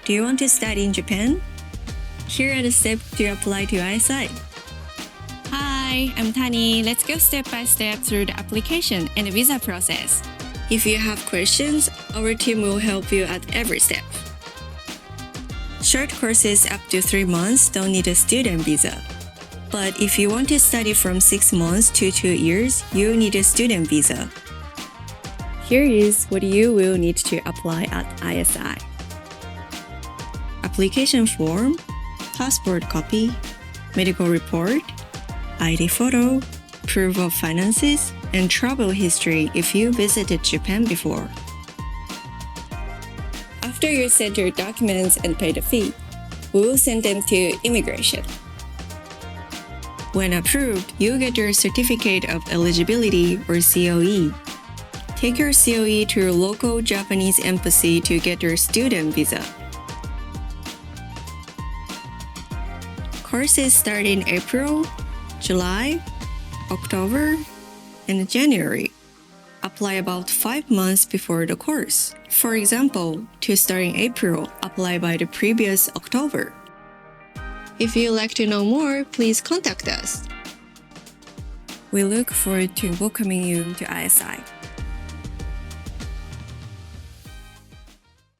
Do you want to study in Japan? Here are the steps to apply to ISI. Hi, I'm Tani. Let's go step by step through the application and the visa process. If you have questions, our team will help you at every step. Short courses up to 3 months don't need a student visa. But if you want to study from 6 months to 2 years, you need a student visa. Here is what you will need to apply at ISI. Application form, passport copy, medical report, ID photo, proof of finances, and travel history if you visited Japan before. After you send your documents and pay the fee, we will send them to immigration. When approved, you get your certificate of eligibility or COE. Take your COE to your local Japanese embassy to get your student visa. Courses start in April, July, October, and January. Apply about 5 months before the course. For example, to start in April, apply by the previous October. If you'd like to know more, please contact us. We look forward to welcoming you to ISI.